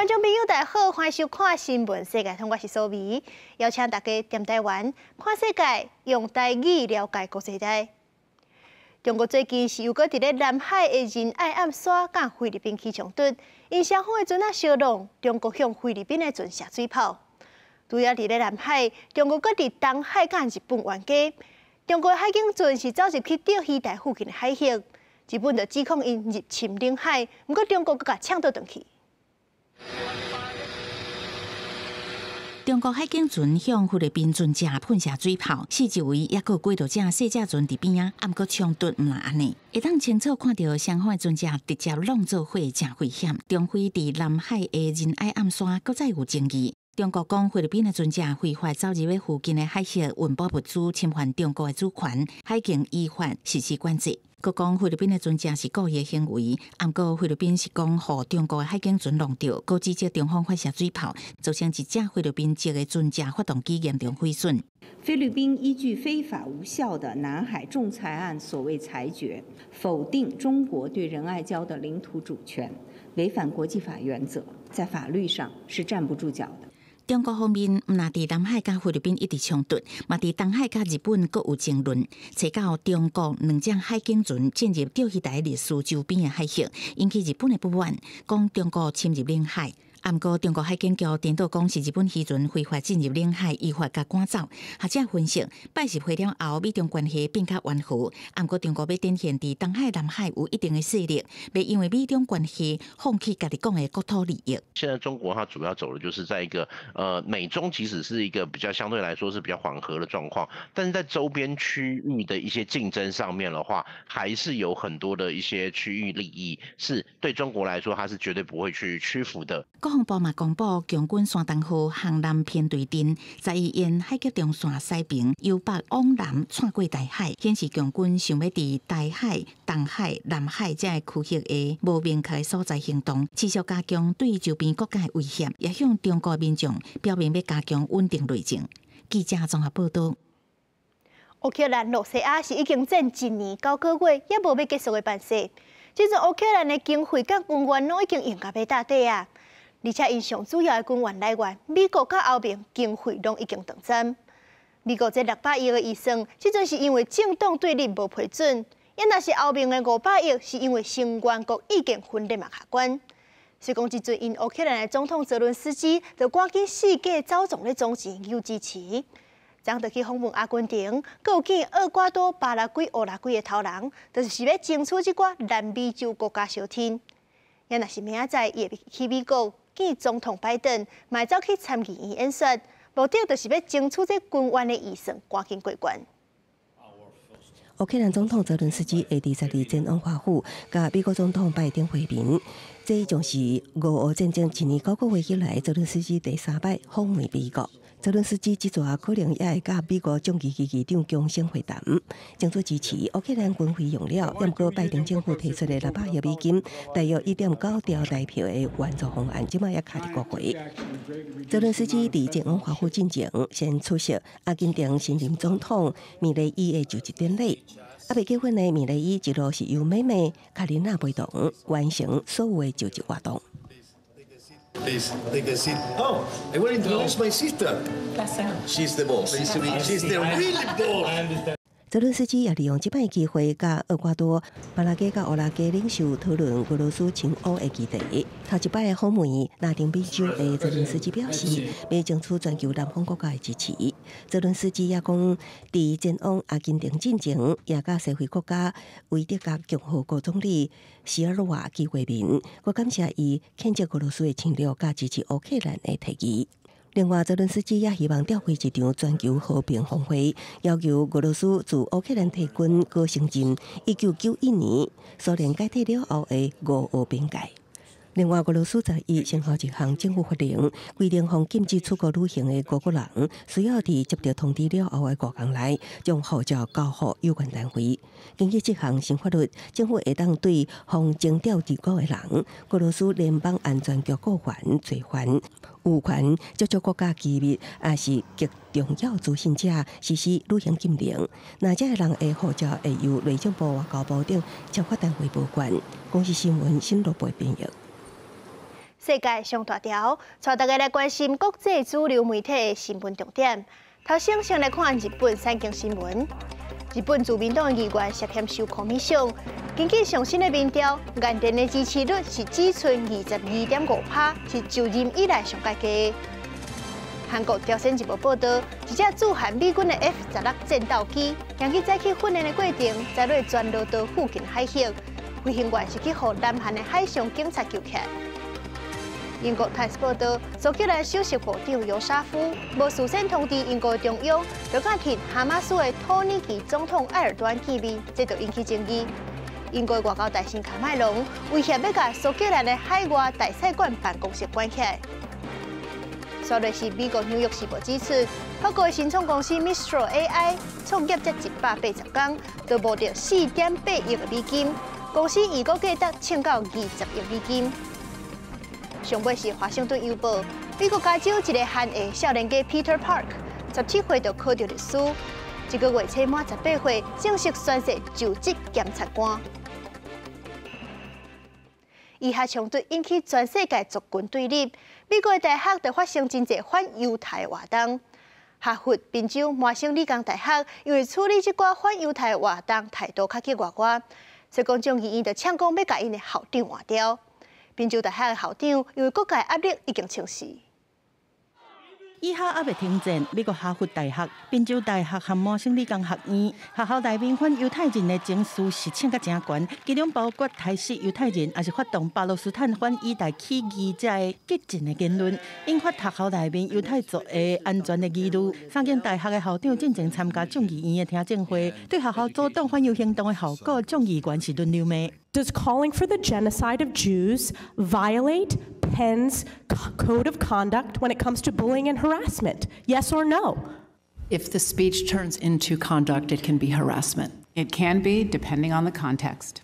观众朋友，大家好，欢迎收看新闻世界通，我是苏眉，邀请大家踮台湾看世界，用台语了解国际大。中国最近是又搁伫咧南海的仁爱暗沙甲菲律宾起冲突，因双方的船啊相撞，中国向菲律宾的船射水炮。除了伫咧南海，中国搁伫东海甲日本冤家。中国海警船是走入去钓鱼台附近的海域，日本就指控因入侵领海，不过中国搁甲抢倒转去。中国海警船向菲律宾船只喷射水炮，四周围也搁几多只小只船伫边仔，啊，毋过冲突毋若安尼。会当清楚看到双方的船只直接弄做伙，真危险。中菲伫南海的仁爱暗沙搁再有争议。中国讲菲律宾的船只非法走入去附近的海域，运补物资侵犯中国的主权，海警依法实施管制。佮讲菲律宾的船只是故意的行为，毋过菲律宾是讲互中国的海警船弄着，佮指责中方发射水炮，造成一只菲律宾籍的船只发动机严重毁损。菲律宾依据非法无效的南海仲裁案所谓裁决，否定中国对仁爱礁的领土主权，违反国际法原则，在法律上是站不住脚的。中国方面毋但伫南海甲菲律宾一直冲突，嘛伫东海甲日本各有争论。找到中国2只海警船进入钓鱼台历史周边的海域，引起日本的不满，讲中国侵入领海。毋过，中国海警局颠倒讲是日本渔船非法进入领海，依法甲赶走。学者分析，拜习会了后，美中关系变较缓和。毋过，中国要展现伫东海、南海有一定的势力，袂因为美中关系放弃家己讲的国土利益。现在中国它主要走的就是在一个美中即使是一个比较相对来说是比较缓和的状况，但是在周边区域的一些竞争上面的话，还是有很多的一些区域利益是对中国来说，它是绝对不会去屈服的。国防部嘛公布，强军山东号航南偏对阵，在沿海峡中线西边由北往南穿过大海，显示强军想要伫大海、东海、南海这个区域的无明确所在行动，持续加强对周边国家的威胁，也向中国民众表明要加强稳定内政。记者综合报道。乌克兰罗西亚是已经战1年9个月，也无要结束的办事。即阵乌克兰的经费甲军援拢已经用到要打底啊！而且因上主要的军援来源，美国甲欧盟经费拢已经断斩。美国这600亿的预算，即阵是因为政党对立无批准；也若是欧盟的500亿，是因为成员国意见分裂嘛下关。所以讲，即阵因乌克兰的总统泽伦斯基就赶紧四界走总咧总钱有支持。昨就去访问阿根廷，佮有见厄瓜多、巴拉圭、乌拉圭的头人，就是要争取即寡南美洲国家小天。也若是明仔载也去美国。见总统拜登，嘛走去参议院演说，目的就是要争取这军援的预算赶紧过关。乌克兰总统泽伦斯基下伫12日前往华府，甲美国总统拜登会面。这将是俄乌战争1年9个月以来，泽伦斯基第3摆访问美国。泽伦斯基即阵可能也会甲美国众议院议长强生会谈，争取支持乌克兰军费用了。不过，拜登政府提出的600亿美金，大约1.9条代票的援助方案，即摆也卡伫国会。泽伦斯基伫前往华府进前，先出席阿根廷新任总统米雷伊的就职典礼。未结婚的米雷伊一路是由妹妹卡琳娜陪同完成所有的就职活动。Please take a seat. Oh, I want to introduce my sister. She's the boss. She's the real boss. 泽伦斯基也利用这摆机会，甲厄瓜多、巴拉圭、甲乌拉圭领袖讨论俄罗斯侵乌的议题。头一摆的访问，拉丁美洲的泽伦斯基表示，要争取全球南方国家的支持。泽伦斯基也讲，伫前往阿根廷进前，也甲社会国家维德加共和国总理席尔瓦基会面，我感谢伊谴责俄罗斯的侵略，甲支持乌克兰的提议。另外，泽伦斯基也希望召开一场全球和平峰会，要求俄罗斯自乌克兰提军过承认1991年苏联解体了后的俄乌边界。另外，俄罗斯在生效一项政府法令，规定向禁止出国旅行的外国人，需要伫接到通知了后的5天内，将护照交予有关单位。根据这项新法律，政府会当对向征调入国的人，俄罗斯联邦安全局雇员、罪犯有权接触国家机密，也是极重要资讯者实施旅行禁令。那这个人的护照会由内政部、外交部等执法单位保管。公司新闻新罗贝编译。世界上大条，带大家来关心国际主流媒体的新闻重点。头先来看日本三件新闻。日本自民党议员涉嫌收抗米奖，根据上新的民调，原定的支持率是只剩22.5%，是就任以来上界低。韩国朝鲜日报报道，一架驻韩美军的 F-16战斗机，让去载去训练的过程，载落全罗道附近海域。飞行员是去向南韩的海上警察救起。英国《Times》报道，苏格兰首席部长尤沙夫无事先通知英国中央，就敢替哈马斯的土耳其总统埃尔多安见面，这就引起争议。英国外交大臣卡麦隆威胁要把苏格兰的海外大使馆办公室关起来。所以是美国《纽约时报》指出，法国的新创公司 Mistral AI 创业才180天，就募到4.8亿美金，公司预估价值抢到20亿美金。上尾是《华盛顿邮报》，美国加州一个汉裔少年家 Peter Park， 17岁就考到律师，这个月才满18岁，正式宣誓就职检察官。以下冲突引起全世界族群对立，美国的大学就发生真侪反犹太活动。哈佛、宾州、麻省理工大学因为处理这寡反犹太活动态度较去外国，所以讲众议院就抢讲要甲因的校长换掉。宾州大学的校长因为国家压力已经请辞。以下还未停战，美国哈佛大学、宾州大学和麻省理工学院学校内面反犹太人的情绪是抢甲真悬，其中包括抬死犹太人，也是发动巴勒斯坦反以大起义者的激进的言论，引发学校内面犹太族的安全的疑虑。三间大学的校长进前参加众议院的听证会，对学校阻挡反犹行动的效果，众议员是轮流骂。Does calling for the genocide of Jews violate Penn's code of conduct when it comes to bullying and harassment? Yes or no? If the speech turns into conduct, it can be harassment. It can be, depending on the context.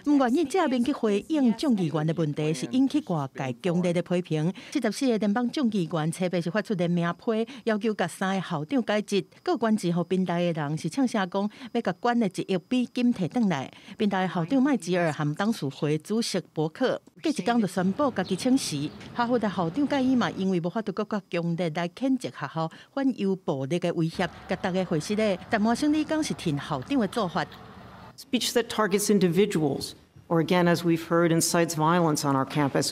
唔愿意正面去回应众议员的问题，是引起外界强烈的批评。74个联邦众议员特别是发出联名批，要求甲3个校长解职。各关之后，宾大的人是呛声讲要甲管的1亿美金摕转来。宾大的校长麦吉尔和董事会主席伯克，隔一天就宣布家己请辞。哈佛的校长盖伊嘛，因为无法度更加强烈来谴责学校反犹暴力的威胁，甲大家会失礼。但麻省理工是挺校长的做法。Speech that targets individuals, or again, as we've heard, incites violence on our campus,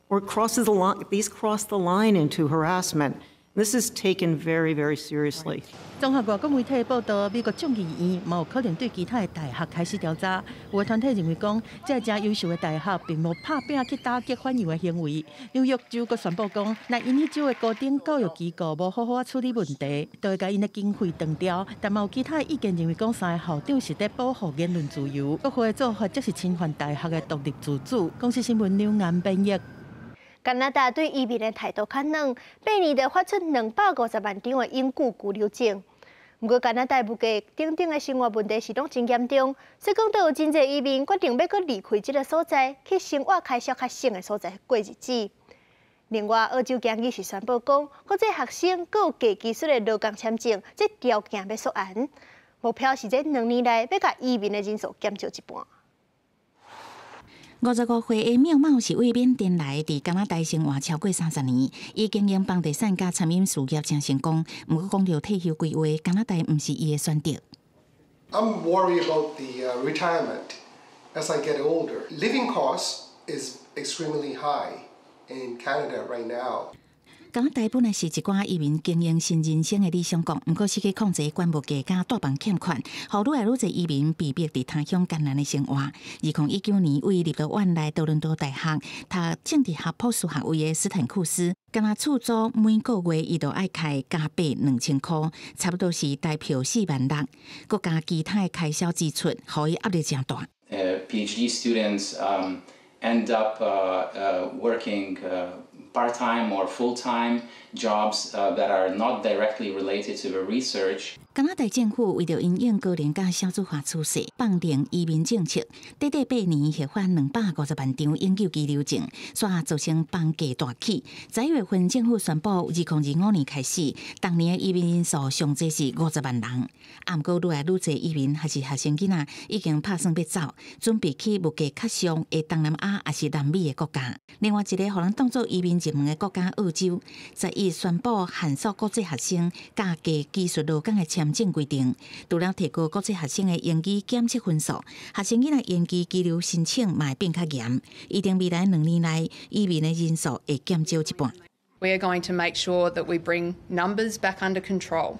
or crosses the line. These cross the line into harassment. This is taken very, very seriously. 综合外国媒体报道，美国众议院嘛有可能对其他的大学开始调查。有的团体认为讲，这正优秀的大学并无拍拼去打击反犹的行为。纽约州阁宣布讲，若因迄州的高等教育机构无好好处理问题，就会甲因的经费断掉。但嘛有其他意见认为讲，3个校长是在保护言论自由，国会的做法则是侵犯大学的独立自主。公司新闻刘岩编译。加拿大对移民的态度较软，8年就发出250万张的永久居留证。不过，加拿大物价等等的生活问题是拢真严重，所以讲都有真侪移民决定要搁离开这个所在，去生活开销较省的所在过日子。另外，澳洲今日是宣布讲，国际学生搁有低技术的劳工签证，这条件要缩严，目标是在2年内要甲移民的人数减少一半。55岁的妙茂是为缅甸来，伫加拿大生活超过30年，伊经营房地产甲餐饮事业真成功。不过讲到退休规划，加拿大毋是伊的选择。I'm worried about the retirement as I get older. Living costs is extremely high in Canada right now. 加拿大本来是一寡移民经营新人生的理想国，不过是去控制管物价甲大房欠款，互愈来愈侪移民被逼伫他乡艰难的生活。2019年，为立陶宛来多伦多大学读政治学博士学位的斯坦库斯，干那厝租每个月伊就爱开加币2000块，差不多是台票4万6，佮加其他的开销支出，互伊压力真大。PhD students end up working part-time or full-time jobs that are not directly related to the research. 加拿大政府为着因应高龄甲少子化趋势，放定移民政策，短短8年核发250万张永久居留证，煞造成房价大起。11月份政府宣布，2025年开始，当年的移民人数上济是50万人。毋过愈来愈侪移民还是学生囡仔已经拍算要走，准备去物价较上的东南亚还是南美的国家。另外一个互人当作移民入门的国家澳洲，11宣布限缩国际学生加加技术劳工的签证规定，除了提高国际学生的英语检测分数，学生囡仔延期居留申请嘛会变较严，预定未来2年内移民的人数会减少一半。We are going to make sure that we bring numbers back under control,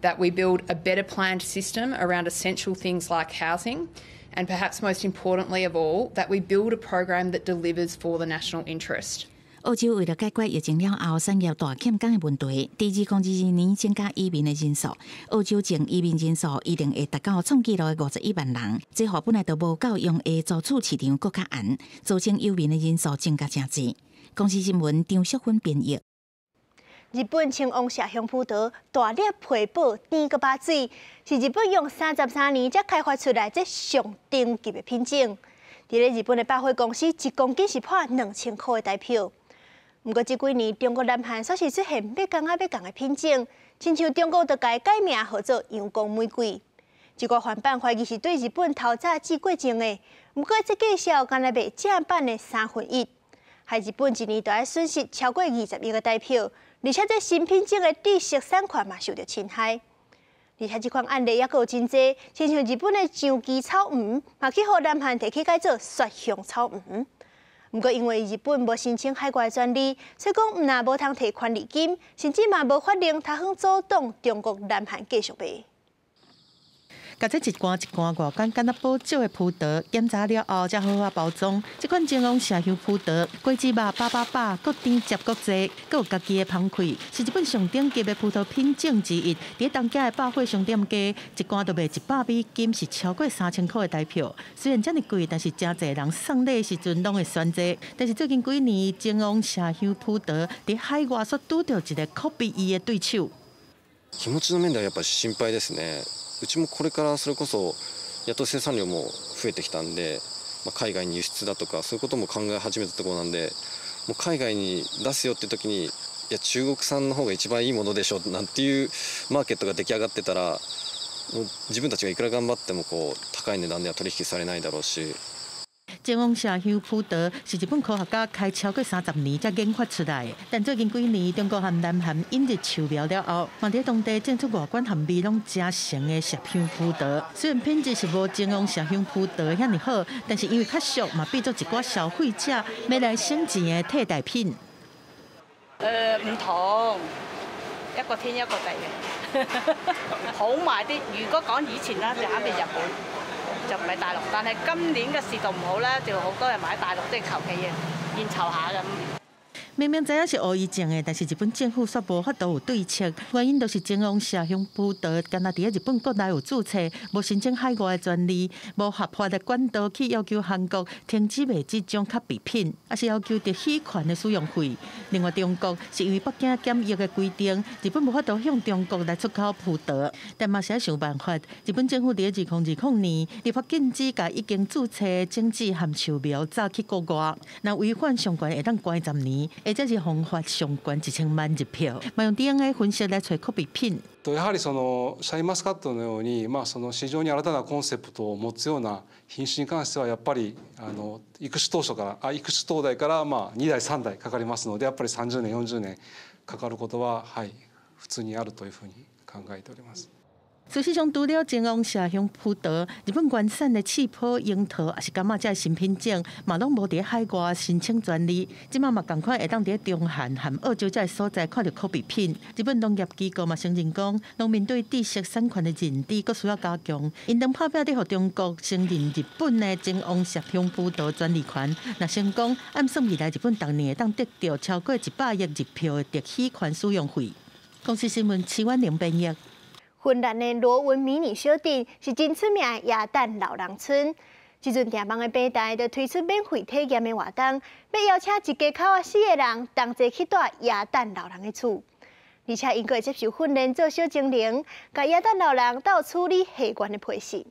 that we build a better planned system around essential things like housing, and perhaps most importantly of all, that we build a program that delivers for the national interest. 澳洲为了解决疫情了后产业大欠工的问题，第2022年增加移民的人数，澳洲净移民人数一定会达到创纪录的51万人，这互本来就无够用的租厝市场更较严，造成移民的人数增加真济。公司新闻张淑芬编译。日本青王社香葡萄大粒皮薄甜个把水，是日本用33年才开发出来这上顶级的品种。伫咧日本的百货公司，1公斤是破2000块的台票。不过这几年，中国南韩煞是出现要讲的品种，亲像中国就改名号做阳光玫瑰。一个翻版怀疑是对日本透早寄过境的，不过这介绍敢若卖正版的1/3，害日本一年都要损失超过20亿个台票，而且这新品种的知识产权嘛受到侵害。而且这款案例也有真多，亲像日本的象基草鱼，嘛去互南韩提起改做雪香草鱼。不过，因为日本无申请海外专利，所以讲毋但无通提权利金，甚至嘛无法令他方阻挡中国南韩继续卖。甲这一罐一罐外观敢若宝石的葡萄检查了后，才好包装。这款金王麝香葡萄，果汁肉把，各甜接各济，各有家己的芳气，是日本上顶级的葡萄品种之一。伫东家的百货商店价，一罐就卖$100，是超过3000块的台票。虽然这么贵，但是真侪人送礼时阵拢会选择。但是最近几年，金王麝香葡萄伫海外所拄到一个可比伊的对手。気持ちの面ではやっぱり心配ですね。うちもこれからそれこそやっと生産量も増えてきたんで、海外に輸出だとかそういうことも考え始めたところなんで、もう海外に出すよって時にいや中国産の方が一番いいものでしょなんていうマーケットが出来上がってたら、もう自分たちがいくら頑張っても高い値段では取引されないだろうし。金王麝香葡萄是日本科学家开超过30年才研发出来，但最近几年中国和南韩引入树苗了后，嘛伫当地种出外观和味拢真成的麝香葡萄。虽然品质是无金王麝香葡萄遐尼好，但是因为较俗，嘛变做一寡消费者要来省钱的替代品。唔同，一個天一個地嘅，好賣啲。如果講以前啦，就肯定日本。就唔係大陸，但係今年嘅市道唔好啦，就好多人買大陸，即係求其嘅現籌下咁。明明知影是惡意種的，但是日本政府卻無法度有對策，原因就是金王麝香葡萄敢若伫日本國內有註冊，無申請海外的專利，無合法的管道去要求韓國停止賣這種較別品，也是要求特許權的使用費。另外，中國是因為北京檢疫的規定，日本無法度向中國來出口葡萄，但嘛是要想辦法。日本政府伫2020年立法禁止甲已經註冊種子和樹苗走去國外，若違反相關會當關10年。或者是紅發上關1000萬日票，嘛用 DNA 分析來找可比品。やはりそのシャインマスカットのように、その市場に新たなコンセプトを持つような品種に関してはやっぱり育種当代から2代3代かかりますので、やっぱり30年40年かかることは普通にあるというふうに考えております。事实上，除了金王麝香葡萄，日本原产的气泡樱桃也是感觉这新品种，嘛拢无伫海外申请专利。即马嘛同款会当伫中韩和澳洲这所在看到可比品。日本农业机构嘛承认讲，农民对知识产权的认知阁需要加强。因当拍拼伫互中国承认日本的金王麝香葡萄专利权，若成功，按算未来日本当年会当得到超过100亿日票的特许权使用费。公司新闻7万000编译。芬兰的罗文迷你小镇是真出名的鸭蛋老人村。即阵店帮的平台就推出免费体验的活动，要邀请一家口4个人同齐去住鸭蛋老人的厝。而且因会接受训练做小精灵，甲亚旦老人斗处理下关的批示。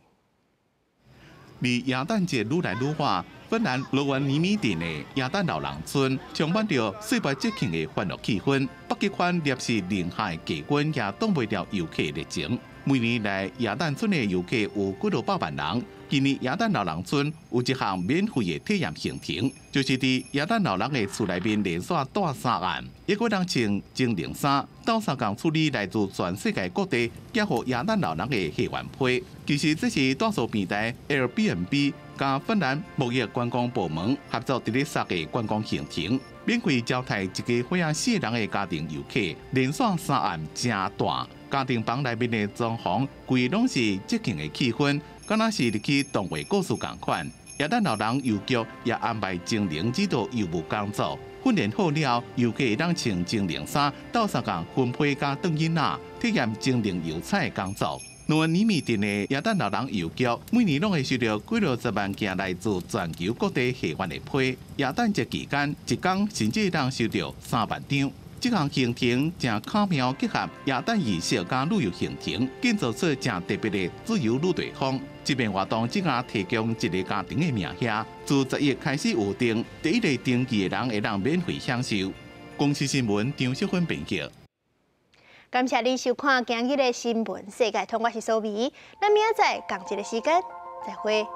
离耶诞节愈来愈晚，芬兰罗文尼米镇的耶诞老人村充满着岁末节庆的欢乐气氛。北极圈烈士临海价军也挡袂了游客热情。每年来耶诞村的游客有几多百万人。今年耶诞老人村有一项免费的体验行程，就是伫耶诞老人的厝内面连续带3案，一个人穿精灵衫，斗相共处理来自全世界各地寄予耶诞老人的贺元批。其实这是大数平台 Airbnb 加芬兰牧业观光部门合作伫咧设的观光行程，免费招待一家伙4人的家庭游客，连续3案真大。家庭房内面的装潢，规拢是节庆的气氛。敢若是入去动画故事同款，耶诞老人邮局也安排精灵指导邮务工作。训练好了，游客会当穿精灵衫，斗相共分配甲当囡仔，体验精灵邮差的工作。罗文尼米镇的耶诞老人邮局每年拢会收到几60万件来自全球各地下元的批。耶诞节期间，一天甚至当收到3万张。这项行程正巧妙结合耶诞仪式加旅游行程，建造出正特别的自由旅地方。这边活动只也提供一个家庭的名额，自10月开始预定，第一个登记的人会让免费享受。公司新闻张淑芬编辑。感谢您收看今日的新闻世界通，我是苏眉，咱明仔载同一个时间再会。